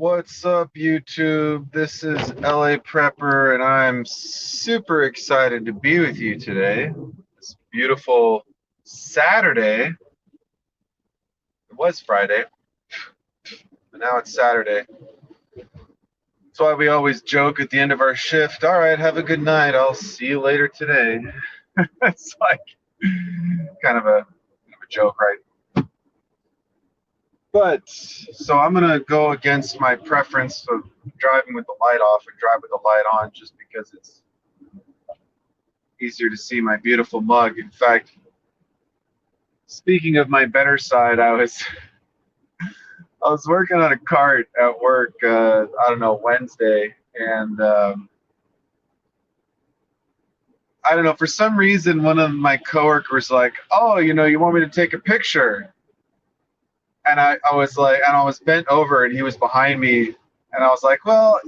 What's up, YouTube? This is LA Prepper, and I'm super excited to be with you today. It's beautiful Saturday. It was Friday, but now it's Saturday. That's why we always joke at the end of our shift, all right, have a good night. I'll see you later today. It's like kind of a joke, right? But so I'm gonna go against my preference of driving with the light off and drive with the light on just because it's easier to see my beautiful mug. In fact, speaking of my better side, I was working on a cart at work. I don't know, Wednesday, and I don't know, for some reason one of my coworkers like, oh, you want me to take a picture? And I was like, and I was bent over, and he was behind me, and I was like, well,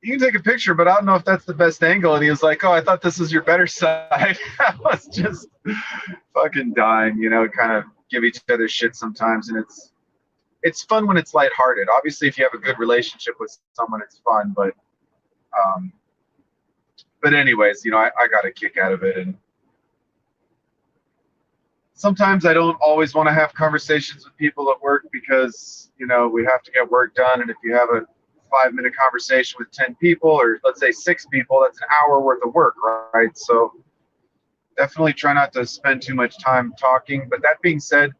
you can take a picture, but I don't know if that's the best angle. And he was like, oh, I thought this was your better side. I was just fucking dying, kind of give each other shit sometimes, and it's fun when it's lighthearted. Obviously, if you have a good relationship with someone, it's fun. Um, but anyways, I got a kick out of it. And sometimes I don't always want to have conversations with people at work because, we have to get work done. And if you have a 5-minute conversation with 10 people, or let's say 6 people, that's an hour worth of work, right? So definitely try not to spend too much time talking. But that being said,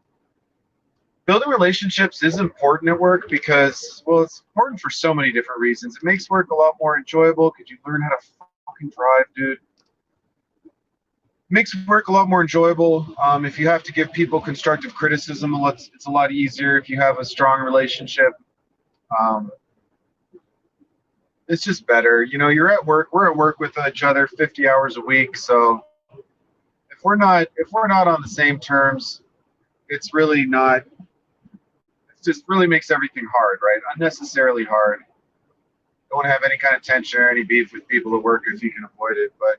building relationships is important at work because, well, it's important for so many different reasons. It makes work a lot more enjoyable because you learn how to fucking drive, dude. It makes work a lot more enjoyable. If you have to give people constructive criticism, it's a lot easier if you have a strong relationship. Um, it's just better. You're at work. We're at work with each other 50 hours a week. So if we're not on the same terms, it's really not. Just really makes everything hard, right? Unnecessarily hard. Don't want to have any kind of tension or any beef with people at work if you can avoid it. But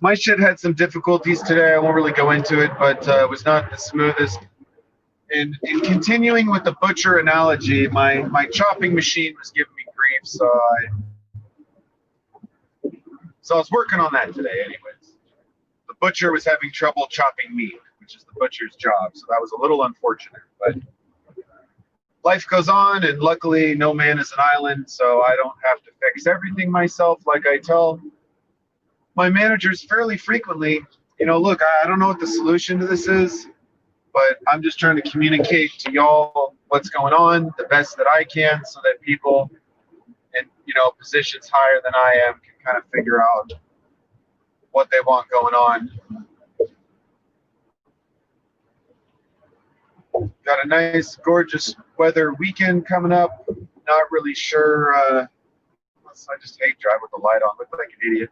my shit had some difficulties today. I won't really go into it, but it was not the smoothest. And in continuing with the butcher analogy, my chopping machine was giving me grief, so I was working on that today, anyways. The butcher was having trouble chopping meat, which is the butcher's job, so that was a little unfortunate, but life goes on, and luckily no man is an island, so I don't have to fix everything myself. Like I tell my managers fairly frequently, look, I don't know what the solution to this is, but I'm just trying to communicate to y'all what's going on the best that I can so that people in, positions higher than I am can kind of figure out what they want going on. Got a nice, gorgeous weather weekend coming up. Not really sure. I just hate driving with the light on. Look like an idiot.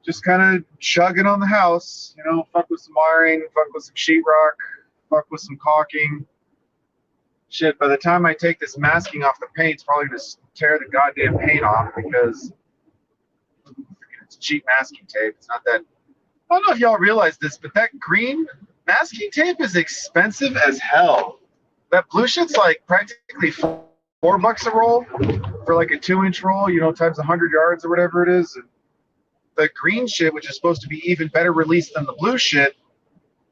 Just kind of chugging on the house. Fuck with some wiring, fuck with some sheetrock, fuck with some caulking. Shit, by the time I take this masking off the paint, it's probably going to tear the goddamn paint off because it's cheap masking tape. It's not that. I don't know if y'all realize this, but that green masking tape is expensive as hell. That blue shit's like practically $4 a roll for like a 2-inch roll, times 100 yards or whatever it is. And the green shit, which is supposed to be even better released than the blue shit,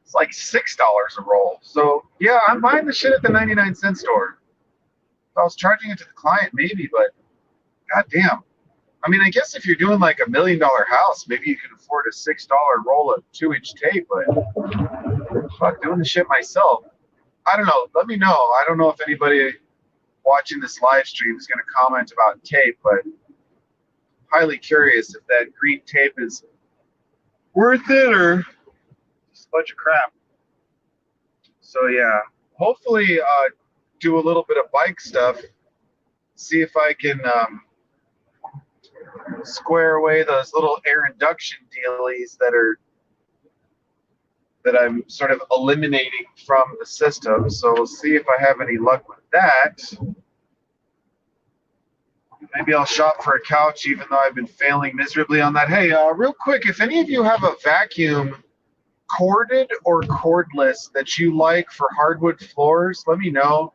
it's like $6 a roll. So yeah, I'm buying the shit at the 99-cent store. If I was charging it to the client, maybe, but goddamn. I mean, I guess if you're doing like $1 million house, maybe you can afford a $6 roll of 2-inch tape, but fuck, doing the shit myself. I don't know. Let me know. I don't know if anybody watching this live stream is going to comment about tape, but highly curious if that green tape is worth it or just a bunch of crap. So yeah, hopefully do a little bit of bike stuff. See if I can square away those little air induction dealies that I'm sort of eliminating from the system. So we'll see if I have any luck with that. Maybe I'll shop for a couch, even though I've been failing miserably on that. Hey, real quick, if any of you have a vacuum corded or cordless that you like for hardwood floors, let me know.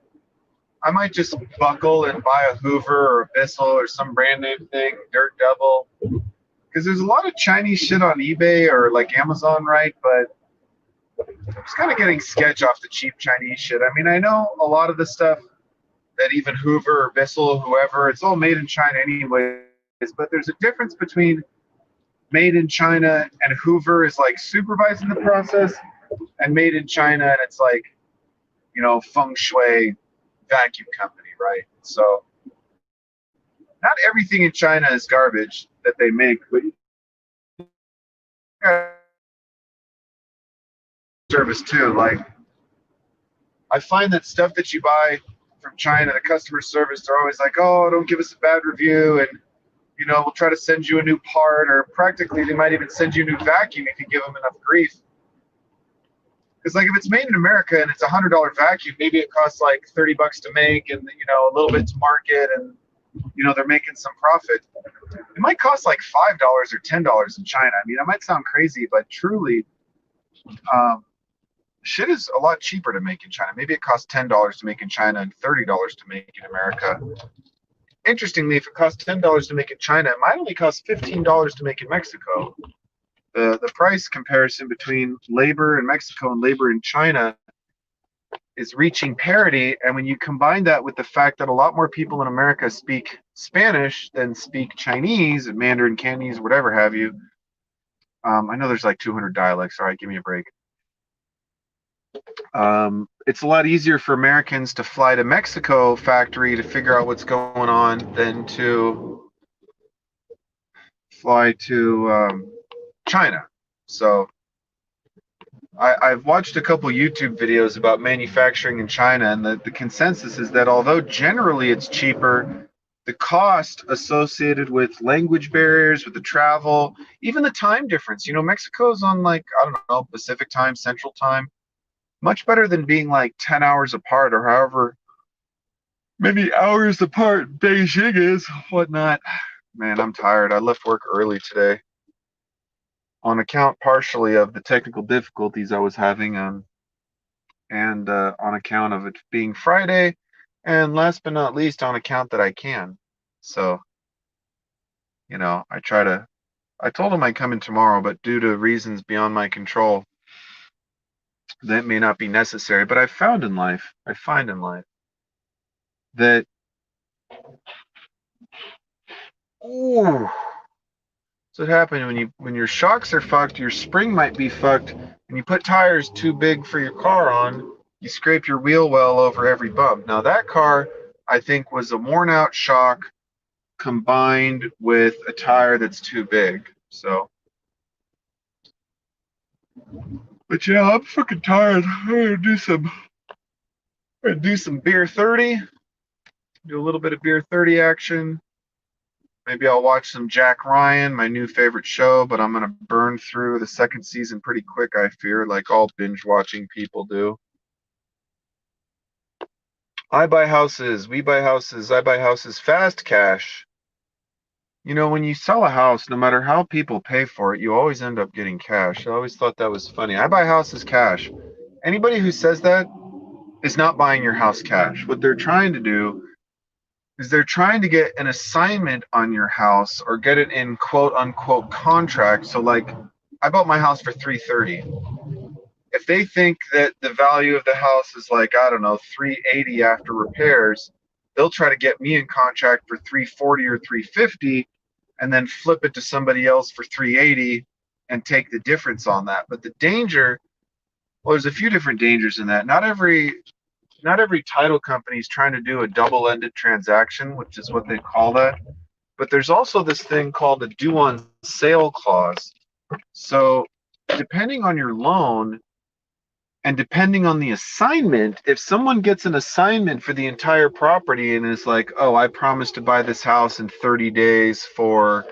I might just buckle and buy a Hoover or a Bissell or some brand name thing, Dirt Devil. Because there's a lot of Chinese shit on eBay or like Amazon, right? But I'm just kind of getting sketch off the cheap Chinese shit. I mean, I know a lot of the stuff that even Hoover or Bissell, whoever, it's all made in China anyways. But there's a difference between made in China and Hoover is like supervising the process, and made in China and it's like, feng shui vacuum company, right? So not everything in China is garbage that they make, but service too. Like, I find that stuff that you buy from China, the customer service, they're always like, oh, don't give us a bad review, and we'll try to send you a new part, or practically they might even send you a new vacuum if you give them enough grief. Because like if it's made in America and it's $100 vacuum, maybe it costs like $30 to make, and a little bit to market, and they're making some profit. It might cost like $5 or $10 in China. I mean, that might sound crazy, but truly, shit is a lot cheaper to make in China. Maybe it costs $10 to make in China and $30 to make in America. Interestingly, if it costs $10 to make in China, it might only cost $15 to make in Mexico. The price comparison between labor in Mexico and labor in China is reaching parity. And when you combine that with the fact that a lot more people in America speak Spanish than speak Chinese and Mandarin, Cantonese, whatever have you. I know there's like 200 dialects. All right, give me a break. It's a lot easier for Americans to fly to Mexico factory to figure out what's going on than to fly to China. So I've watched a couple YouTube videos about manufacturing in China, and the consensus is that although generally it's cheaper, the cost associated with language barriers, with the travel, even the time difference. Mexico's on like, I don't know, Pacific time, Central time. Much better than being like 10 hours apart or however many hours apart Beijing is, whatnot. Man, I'm tired. I left work early today on account partially of the technical difficulties I was having and on account of it being Friday, and last but not least, on account that I can. So, I told him I'd come in tomorrow, but due to reasons beyond my control, that may not be necessary. But I find in life that, ooh, that's what happens when your shocks are fucked, your spring might be fucked, and you put tires too big for your car on, you scrape your wheel well over every bump. Now that car, I think, was a worn out shock combined with a tire that's too big. So, but yeah, I'm fucking tired. I'm gonna do some beer 30, do a little bit of beer 30 action. Maybe I'll watch some Jack Ryan, my new favorite show, but I'm going to burn through the second season pretty quick, I fear, like all binge watching people do. I buy houses, we buy houses, I buy houses fast cash. When you sell a house, no matter how people pay for it, you always end up getting cash. I always thought that was funny. I buy houses cash. Anybody who says that is not buying your house cash. What they're trying to do is they're trying to get an assignment on your house or get it in quote unquote contract. So like, I bought my house for $330. If they think that the value of the house is like, I don't know, $380 after repairs, they'll try to get me in contract for $340 or $350 and then flip it to somebody else for $380 and take the difference on that. But the danger, well, there's a few different dangers in that. Not every title company is trying to do a double-ended transaction, which is what they call that. But there's also this thing called a due on sale clause. So depending on your loan and depending on the assignment, if someone gets an assignment for the entire property and is like, oh, I promised to buy this house in 30 days for,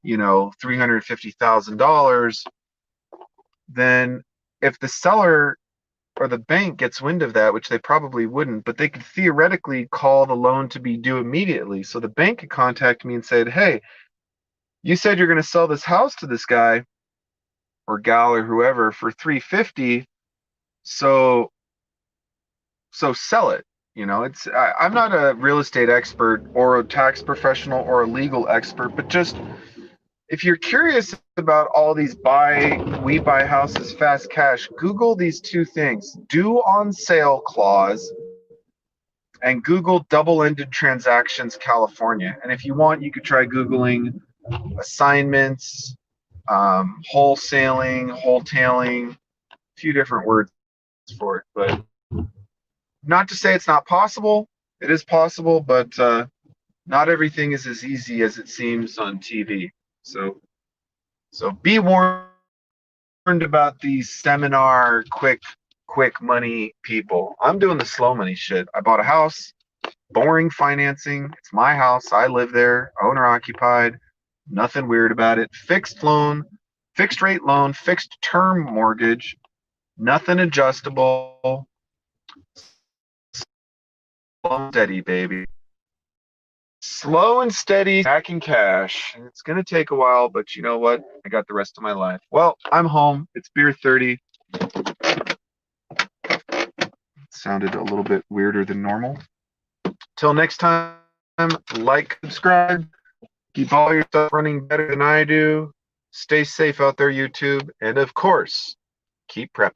$350,000, then if the seller or the bank gets wind of that, which they probably wouldn't, but they could theoretically call the loan to be due immediately. So the bank could contact me and say, hey, you said you're going to sell this house to this guy. or gal or whoever for $350. So sell it. I'm not a real estate expert or a tax professional or a legal expert, but just if you're curious about all these we buy houses fast cash, Google these two things: due on sale clause, and Google double-ended transactions California. And if you want, you could try Googling assignments, wholetailing, a few different words for it. But not to say it's not possible. It is possible, but not everything is as easy as it seems on TV. So be warned about these seminar quick money people. I'm doing the slow money shit. I bought a house, boring financing. It's my house. I live there, owner occupied. Nothing weird about it. Fixed rate loan, fixed term mortgage, nothing adjustable. Slow and steady, baby. Slow and steady, stacking cash. It's going to take a while, but you know what? I got the rest of my life. Well, I'm home. It's beer 30. Sounded a little bit weirder than normal. Till next time, like, subscribe. Keep all your stuff running better than I do. Stay safe out there, YouTube. And of course, keep prepping.